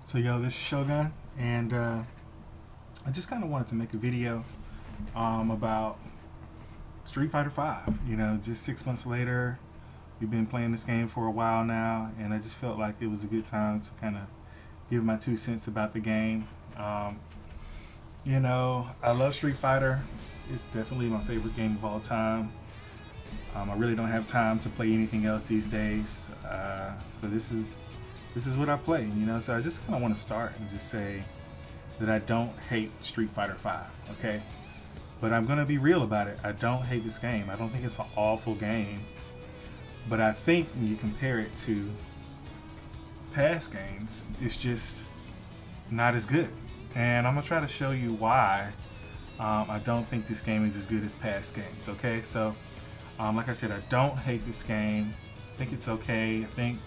So yo, this is Shogun, and I just kind of wanted to make a video about Street Fighter Five. You know, just 6 months later, we've been playing this game for a while now, and I just felt like it was a good time to kind of give my 2 cents about the game. You know, I love Street Fighter. It's definitely my favorite game of all time. I really don't have time to play anything else these days, so this is what I play, you know. So I just kind of want to start and just say that I don't hate Street Fighter 5, okay? But I'm gonna be real about it. I don't hate this game. I don't think it's an awful game, but I think when you compare it to past games, it's just not as good. And I'm gonna try to show you why I don't think this game is as good as past games, okay? So, like I said, I don't hate this game. I think it's okay. I think,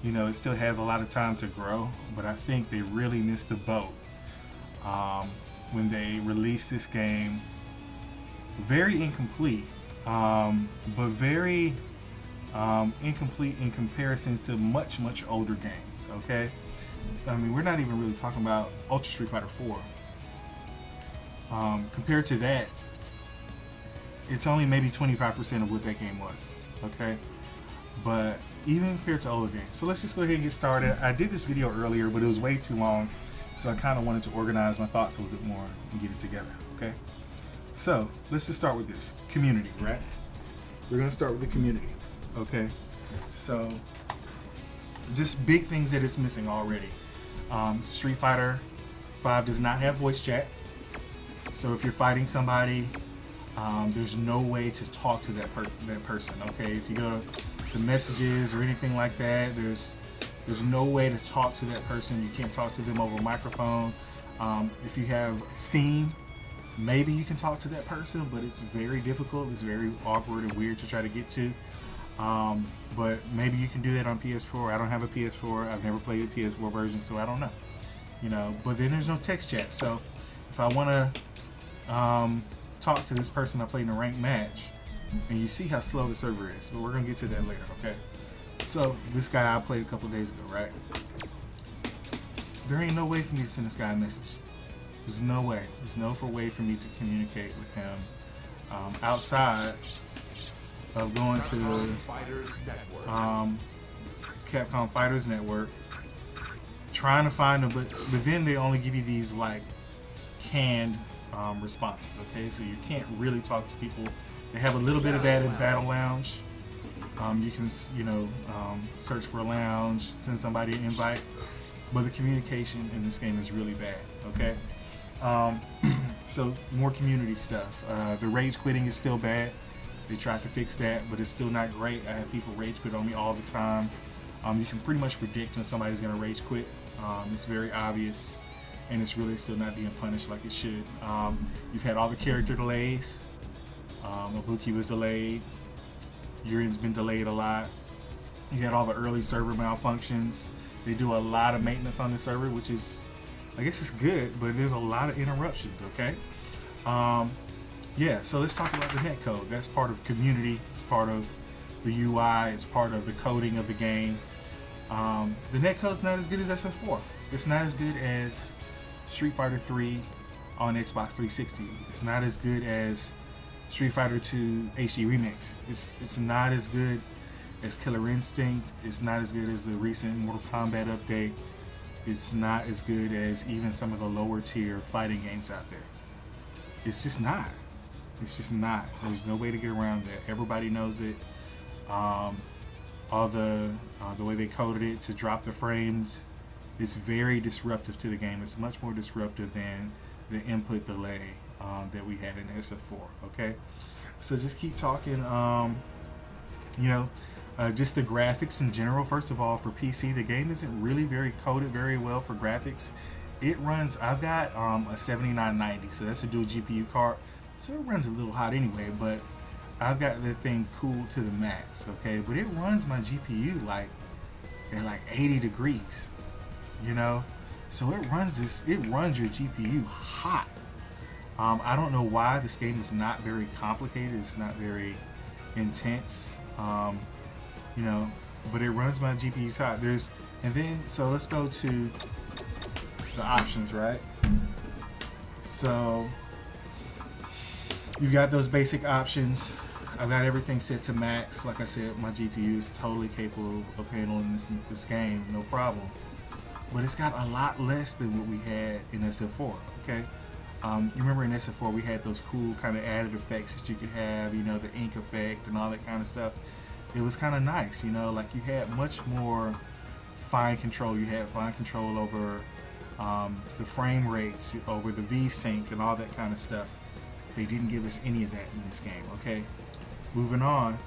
you know, it still has a lot of time to grow, but I think they really missed the boat when they released this game. Very incomplete, but very incomplete in comparison to much older games, okay? I mean, we're not even really talking about Ultra Street Fighter 4. Compared to that, it's only maybe 25% of what that game was, okay? But even compared to older games. So let's just go ahead and get started. I did this video earlier, but it was way too long, so I kind of wanted to organize my thoughts a little bit more and get it together, okay? So let's just start with this. Community, right? We're gonna start with the community, okay? So just big things that it's missing already. Street Fighter 5 does not have voice chat. So if you're fighting somebody, there's no way to talk to that person, okay? If you go to messages or anything like that, there's no way to talk to that person. You can't talk to them over a microphone. If you have Steam, maybe you can talk to that person, but it's very difficult. It's very awkward and weird to try to get to. But maybe you can do that on PS4. I don't have a PS4. I've never played a PS4 version, so I don't know. You know, but then there's no text chat. So if I want to talk to this person I played in a ranked match, and you see how slow the server is, but we're gonna get to that later, okay? So this guy I played a couple days ago, right? There ain't no way for me to send this guy a message. There's no way. There's no way for me to communicate with him outside of going to Capcom Fighters Network, trying to find them, but then they only give you these like canned responses, okay? So you can't really talk to people. They have a little bit of that in Battle Lounge. You can, you know, search for a lounge, send somebody an invite, but the communication in this game is really bad, okay? So more community stuff. The rage quitting is still bad. They tried to fix that, but it's still not great. I have people rage quit on me all the time. You can pretty much predict when somebody's gonna rage quit. It's very obvious, and it's really still not being punished like it should. You've had all the character delays. Ibuki was delayed. Yurin's been delayed a lot. You had all the early server malfunctions. They do a lot of maintenance on the server, which is, I guess it's good, but there's a lot of interruptions, okay? Yeah, so let's talk about the netcode. That's part of community. It's part of the UI. It's part of the coding of the game. The netcode's not as good as SF4. It's not as good as Street Fighter 3 on Xbox 360. It's not as good as Street Fighter 2 HD Remix. It's not as good as Killer Instinct. It's not as good as the recent Mortal Kombat update. It's not as good as even some of the lower tier fighting games out there. It's just not. It's just not. There's no way to get around that. Everybody knows it. All the way they coded it to drop the frames, it's very disruptive to the game. It's much more disruptive than the input delay that we had in SF4, okay? So just keep talking. You know, just the graphics in general. First of all, for PC, the game isn't really very coded very well for graphics. It runs, I've got a 7990, so that's a dual GPU card, so it runs a little hot anyway, but I've got the thing cooled to the max, okay? But it runs my GPU like at like 80 degrees, you know? So it runs your GPU hot. I don't know why. This game is not very complicated. It's not very intense. You know, but it runs my GPU's hot. And then, so let's go to the options, right? So you've got those basic options. I've got everything set to max. Like I said, my GPU is totally capable of handling this game, no problem. But it's got a lot less than what we had in SF4, okay? You remember in SF4 we had those cool kind of added effects that you could have, you know, the ink effect and all that kind of stuff. It was kind of nice, you know, like you had much more fine control. You had fine control over the frame rates, over the V-Sync and all that kind of stuff. They didn't give us any of that in this game, okay? Moving on,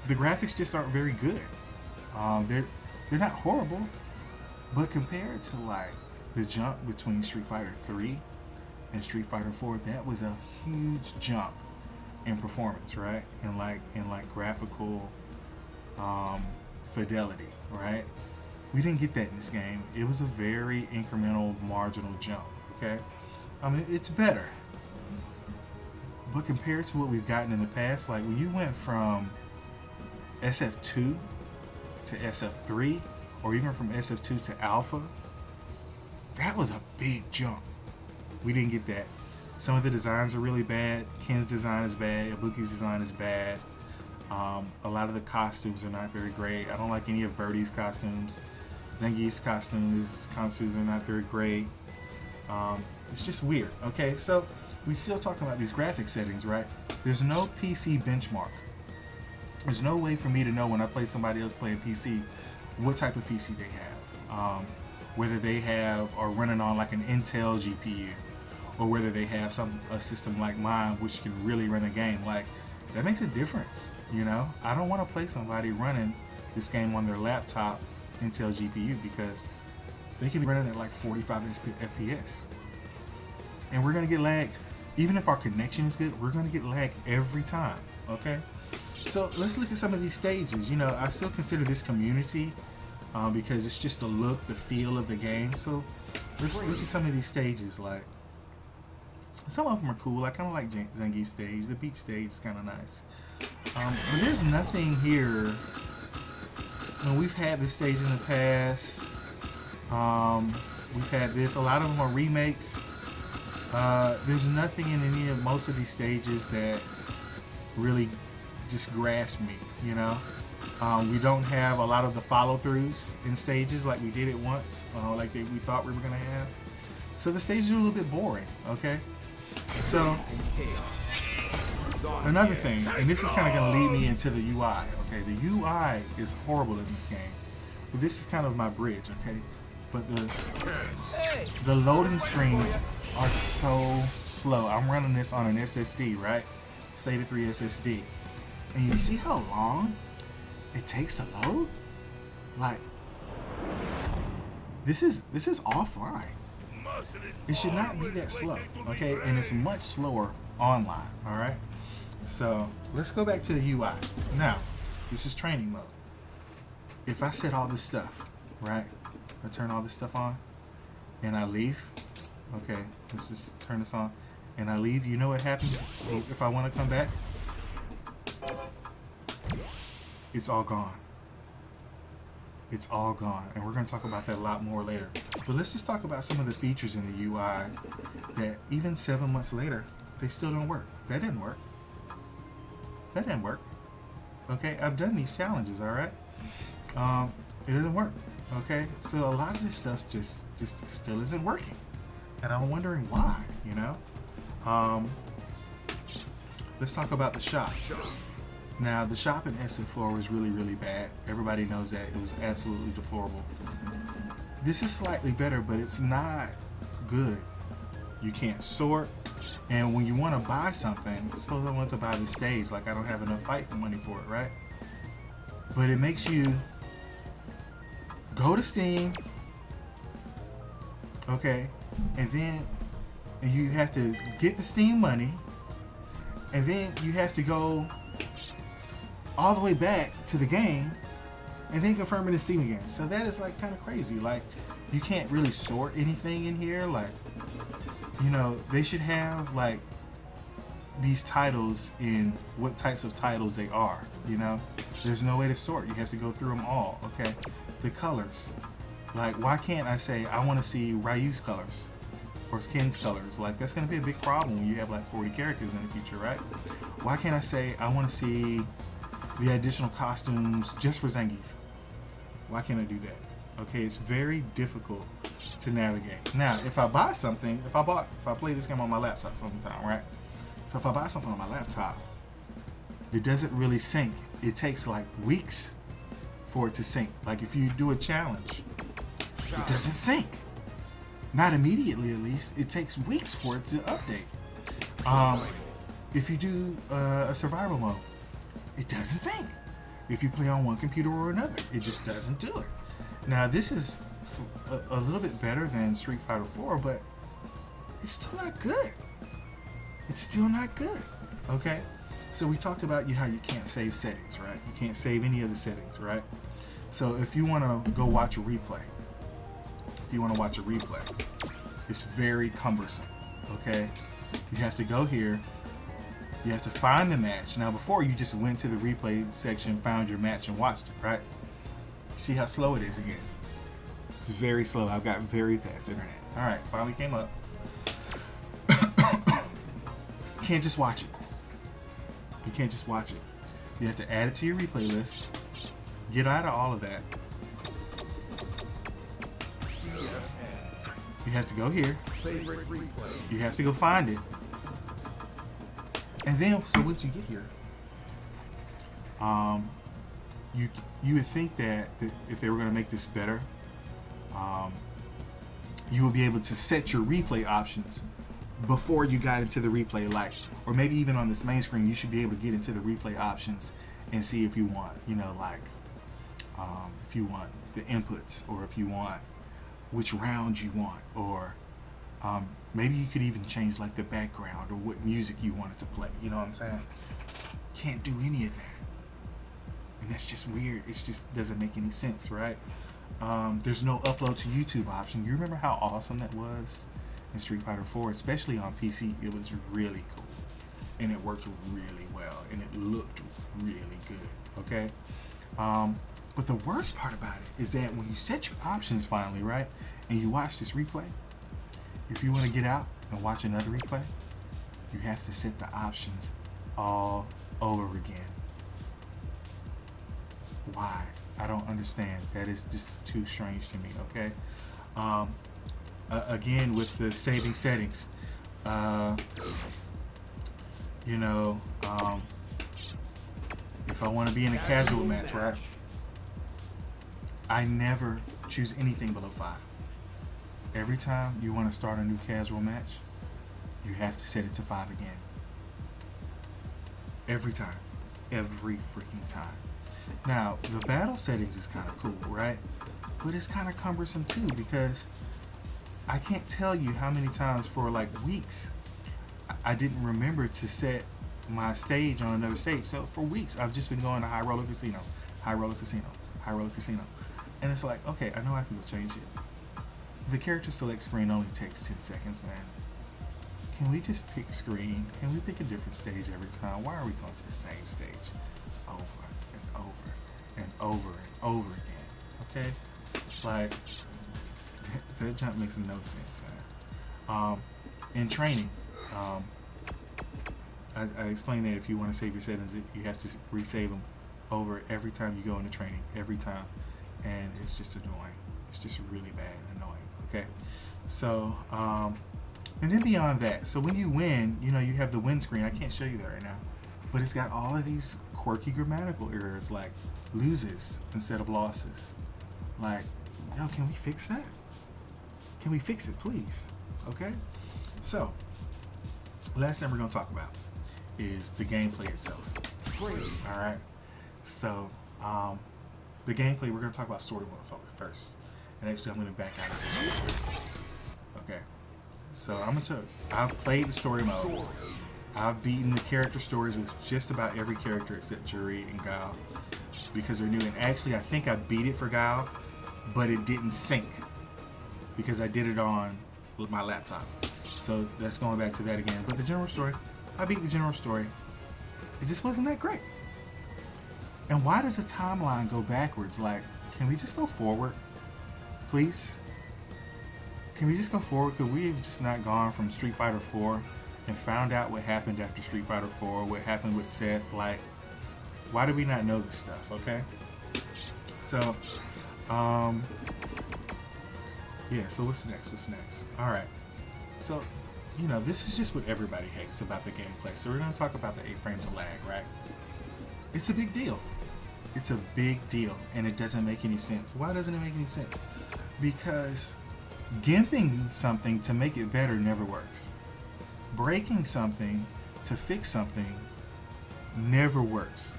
the graphics just aren't very good. They're not horrible, but compared to like the jump between Street Fighter 3 and Street Fighter 4, that was a huge jump in performance, right? And like graphical fidelity, right? We didn't get that in this game. It was a very incremental, marginal jump, okay? I mean, it's better. But compared to what we've gotten in the past, like when you went from SF2 to SF3, or even from SF2 to Alpha, that was a big jump. We didn't get that. Some of the designs are really bad. Ken's design is bad. Ibuki's design is bad. A lot of the costumes are not very great. I don't like any of Birdie's costumes. Zangief's costumes are not very great. It's just weird. Okay, so we still talking about these graphic settings, right? There's no PC benchmark. There's no way for me to know when I play somebody else playing PC what type of PC they have. Whether they are running on like an Intel GPU, or whether they have a system like mine which can really run a game. Like, that makes a difference, you know? I don't want to play somebody running this game on their laptop Intel GPU because they can be running at like 45 FPS. And we're going to get lag. Even if our connection is good, we're going to get lag every time, okay? So let's look at some of these stages. You know, I still consider this community because it's just the look, the feel of the game. So let's look at some of these stages. Like, some of them are cool. I kind of like Zangief's stage. The beach stage is kind of nice. But there's nothing here. We've had this stage in the past. We've had this. A lot of them are remakes. There's nothing in most of these stages that really just grasp me, you know? We don't have a lot of the follow-throughs in stages like we did it once, like we thought we were going to have. So the stages are a little bit boring, okay? So, another thing, and this is kind of going to lead me into the UI, okay? The UI is horrible in this game. But this is kind of my bridge, okay? But the loading screens are so slow. I'm running this on an SSD, right? Stated 3 SSD. And you see how long it takes to load? Like, this is offline. It should not be that slow, okay? And it's much slower online, all right? So let's go back to the UI. Now, this is training mode. If I set all this stuff, right? I turn all this stuff on and I leave. Okay, let's just turn this on and I leave. You know what happens if I want to come back? It's all gone. It's all gone, and we're going to talk about that a lot more later. But let's just talk about some of the features in the UI that even 7 months later, they still don't work. That didn't work. That didn't work. Okay, I've done these challenges, all right? It doesn't work, okay? So a lot of this stuff just still isn't working, and I'm wondering why, you know? Let's talk about the shop. Now, the shop in SF4 was really, really bad. Everybody knows that. It was absolutely deplorable. This is slightly better, but it's not good. You can't sort. And when you want to buy something, suppose I want to buy the stage, like I don't have enough fight for money for it, right? But it makes you go to Steam, okay, and then you have to get the Steam money, and then you have to go all the way back to the game and then confirm it in Steam again. So that is like kind of crazy. Like, you can't really sort anything in here. Like, you know, they should have like these titles in what types of titles they are, you know? There's no way to sort. You have to go through them all, okay? The colors. Like, why can't I say I want to see Ryu's colors or Ken's colors? Like, that's going to be a big problem when you have like 40 characters in the future, right? Why can't I say I want to see the additional costumes just for Zangief? Why can't I do that? Okay, it's very difficult to navigate. Now, if I buy something, if I play this game on my laptop sometime, right? So if I buy something on my laptop, it doesn't really sync. It takes like weeks for it to sync. Like if you do a challenge, it doesn't sync. Not immediately, at least. It takes weeks for it to update. If you do a survival mode, it doesn't sync. If you play on one computer or another, it just doesn't do it. Now this is a little bit better than Street Fighter 4, but it's still not good. It's still not good. Okay? So we talked about how you can't save settings, right? You can't save any of the settings, right? So if you want to go watch a replay, it's very cumbersome, okay? You have to go here, you have to find the match. Now before, you just went to the replay section, found your match and watched it, right? See how slow it is again. It's very slow. I've got very fast internet. All right, finally came up. You can't just watch it. You can't just watch it. You have to add it to your replay list. Get out of all of that. You have to go here. You have to go find it. And then, so once you get here, you would think that if they were going to make this better, you would be able to set your replay options before you got into the replay, like, or maybe even on this main screen, you should be able to get into the replay options and see if you want, like, if you want the inputs, or if you want which round you want, or maybe you could even change like the background or what music you wanted to play. You know what I'm saying? Can't do any of that, and that's just weird. It just doesn't make any sense, right? There's no upload to YouTube option. You remember how awesome that was in Street Fighter 4, especially on PC? It was really cool, and it worked really well, and it looked really good. Okay. But the worst part about it is that when you set your options finally, right, and you watch this replay, if you want to get out and watch another replay, you have to set the options all over again. Why? I don't understand. That is just too strange to me, okay? Again, with the saving settings, if I want to be in a casual match, right, I never choose anything below 5. Every time you want to start a new casual match, you have to set it to 5 again. Every time. Every freaking time. Now, the battle settings is kind of cool, right? But it's kind of cumbersome too, because I can't tell you how many times for like weeks I didn't remember to set my stage on another stage. So for weeks, I've just been going to High Roller Casino, High Roller Casino, High Roller Casino. And it's like, okay, I know I can go change it. The character select screen only takes 10 seconds, man. Can we just pick screen? Can we pick a different stage every time? Why are we going to the same stage over and over and over and over again? Okay? Like, that jump makes no sense, man. In training, I explained that if you want to save your settings, you have to resave them over every time you go into training, every time. And it's just annoying. It's just really bad and annoying, okay? So, and then beyond that, so when you win, you have the win screen. I can't show you that right now, but it's got all of these quirky grammatical errors, like loses instead of losses. Like, yo, can we fix that? Can we fix it, please? Okay? So, last thing we're going to talk about is the gameplay itself. Alright? So, the gameplay, we're going to talk about story mode first. And actually, I'm going to back out of this. Okay. So, I'm going to tell you, I've played the story mode. I've beaten the character stories with just about every character except Juri and Guile, because they're new. And actually, I think I beat it for Guile, but it didn't sync because I did it on my laptop. So that's going back to that again. But the general story, I beat the general story. It just wasn't that great. And why does the timeline go backwards? Like, can we just go forward? please, can we just go forward? Could we have just not gone from Street Fighter 4 and found out what happened after Street Fighter 4, what happened with Seth? Like, why do we not know this stuff, okay? So, yeah, so what's next? Alright, so, you know, this is just what everybody hates about the gameplay. So we're going to talk about the 8 frames of lag, right? It's a big deal. It's a big deal, and it doesn't make any sense. Why doesn't it make any sense? Because gimping something to make it better never works. Breaking something to fix something never works.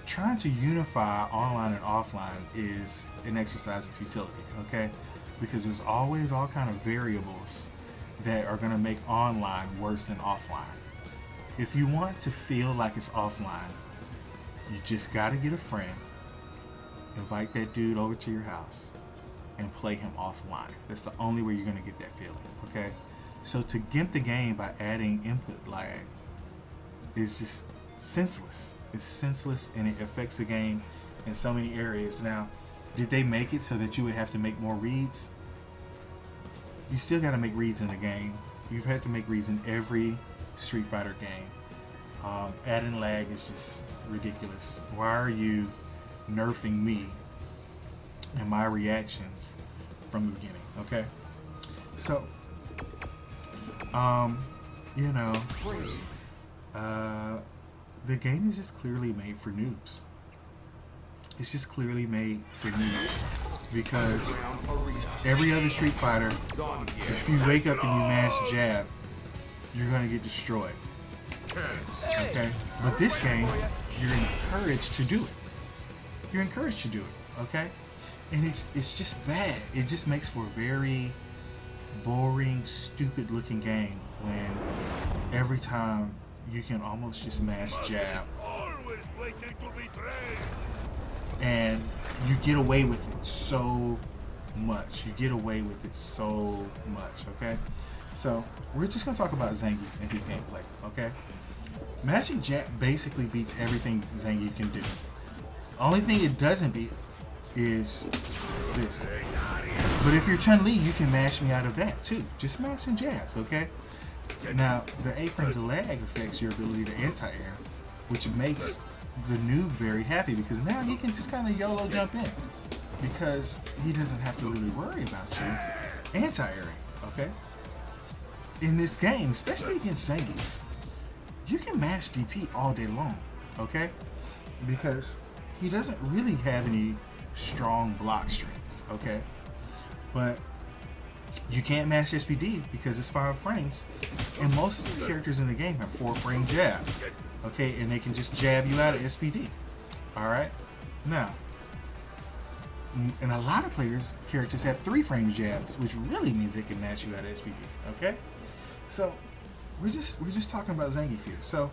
Trying to unify online and offline is an exercise of futility, okay? Because there's always all kind of variables that are going to make online worse than offline. If you want to feel like it's offline, you just got to get a friend, invite that dude over to your house, and play him offline. That's the only way you're going to get that feeling, okay? So to gimp the game by adding input lag is just senseless. It's senseless, and it affects the game in so many areas. Now, did they make it so that you would have to make more reads? You still got to make reads in the game. You've had to make reads in every Street Fighter game. Adding lag is just ridiculous. Why are you nerfing me and my reactions from the beginning? Okay, so you know, the game is just clearly made for noobs. It's just clearly made for noobs, because every other Street Fighter, if you wake up and you mash jab, you're gonna get destroyed. Okay, but this game, you're encouraged to do it. You're encouraged to do it. Okay, and it's just bad. It just makes for a very boring, stupid-looking game when every time you can almost just mash jab, and you get away with it so much. Okay, so we're just gonna talk about Zangief and his gameplay. Okay, mashing jab basically beats everything Zangief can do. Only thing it doesn't beat is this. But if you're Chun-Li, you can mash me out of that too. Just mashing jabs, okay? Now, the 8 frames of lag affects your ability to anti-air, which makes the noob very happy, because now he can just kind of YOLO jump in, because he doesn't have to really worry about you anti-airing, okay? In this game, especially against Zangief, you can mash DP all day long, okay? Because he doesn't really have any strong block strings, okay? But you can't mash SPD because it's 5 frames, and most characters in the game have 4-frame jab, okay? And they can just jab you out of SPD, all right? Now, and a lot of characters have 3-frame jabs, which really means they can mash you out of SPD, okay? So we're just talking about Zangief here. So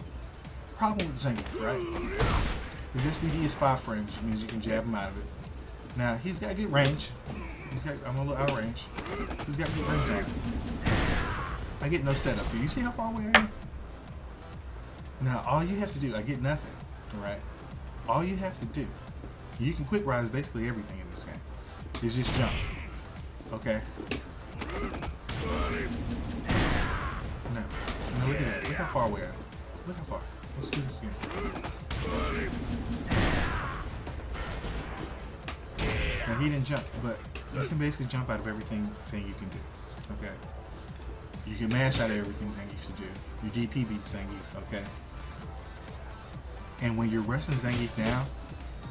problem with Zangief, right? His SPD is 5 frames, which means you can jab him out of it. Now he's got good range. I'm a little out of range. He's got good range on him. I get no setup. Do you see how far away I am? Now all you have to do, I get nothing, right? All you have to do, you can quick rise basically everything in this game, is just jump, okay? Now look at that. Look how far away I am. Look how far. Let's do this again. Now he didn't jump, but you can basically jump out of everything Zangief you can do. Okay. You can mash out of everything Zangief should do. Your DP beats Zangief, okay? And when you're wrestling Zangief down,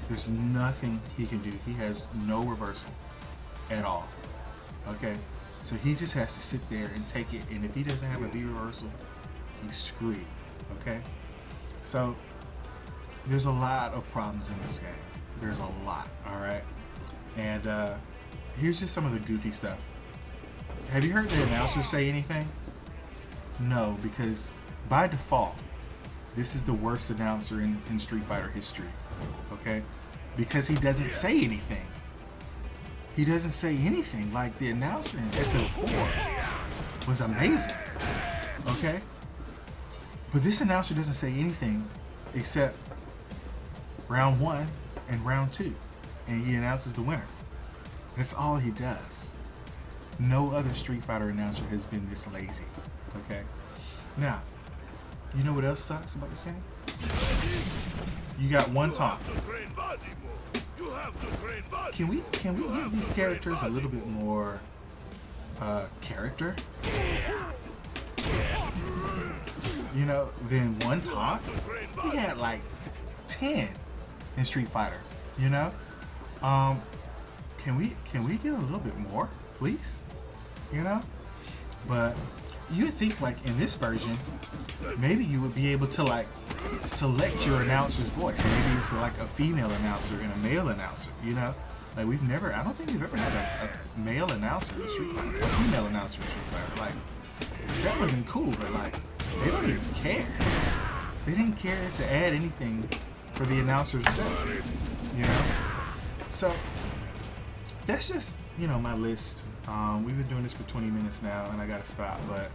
there's nothing he can do. He has no reversal at all. Okay? So he just has to sit there and take it, and if he doesn't have a V reversal, he's screwed. Okay? So there's a lot of problems in this game. There's a lot, alright? And here's just some of the goofy stuff. Have you heard the announcer say anything? No, because by default, this is the worst announcer in Street Fighter history. Okay? Because he doesn't say anything. He doesn't say anything. Like the announcer in SF4 was amazing. Okay? But this announcer doesn't say anything except round 1 and round 2. And he announces the winner. That's all he does. No other Street Fighter announcer has been this lazy. Okay. Now, you know what else sucks about this game? You got one taunt. Can we give these characters a little bit more character? You know, than one taunt? We had like 10 in Street Fighter. You know, can we get a little bit more, please? You know, but you would think like in this version, maybe you would be able to like select your announcer's voice. Maybe it's like a female announcer and a male announcer. You know, like I don't think we've ever had a male announcer in Street Fighter, a female announcer in Street Fighter. Like that would have been cool, but like they don't even care. They didn't care to add anything for the announcer to say. You know, so that's just, you know, my list. We've been doing this for 20 minutes now, and I gotta stop. But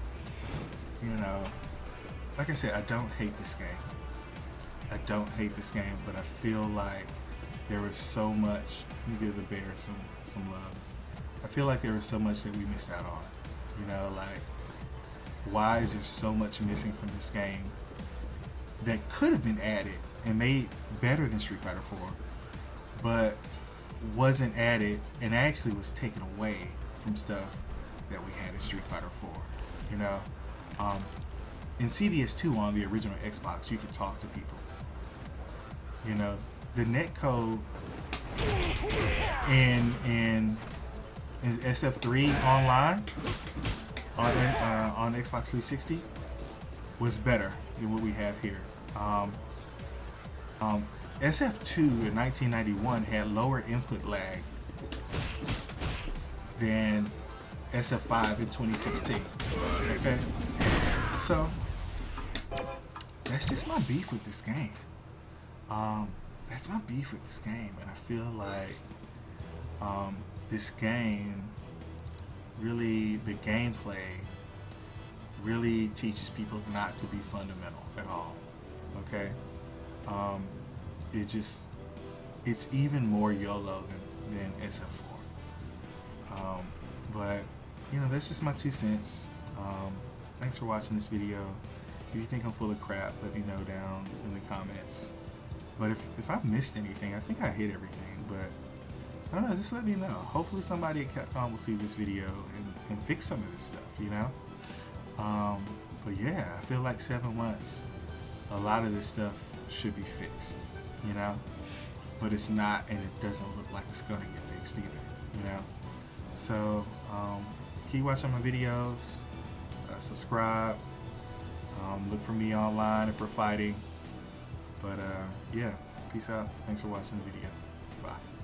you know, like I said, I don't hate this game. I don't hate this game, but I feel like there was so much. Let me give the bear some love. I feel like there was so much that we missed out on. You know, like why is there so much missing from this game that could have been added and made better than Street Fighter 4? But wasn't added and actually was taken away from stuff that we had in Street Fighter 4. You know, in CVS2 on the original Xbox, you could talk to people. You know, the netcode in SF3 online on Xbox 360 was better than what we have here. SF2 in 1991 had lower input lag than SF5 in 2016. Okay, so that's just my beef with this game. That's my beef with this game, and I feel like this game really, the gameplay really teaches people not to be fundamental at all. Okay. It's even more YOLO than SF4. But you know, that's just my 2 cents. Thanks for watching this video. If you think I'm full of crap, let me know down in the comments. But if I've missed anything, I think I hit everything. But I don't know, just let me know. Hopefully somebody at Capcom will see this video and fix some of this stuff, you know? But yeah, I feel like 7 months, a lot of this stuff should be fixed, you know? But it's not, and it doesn't look like it's gonna get fixed either, you know? So, keep watching my videos, subscribe, look for me online if we're fighting. But yeah, peace out. Thanks for watching the video. Bye.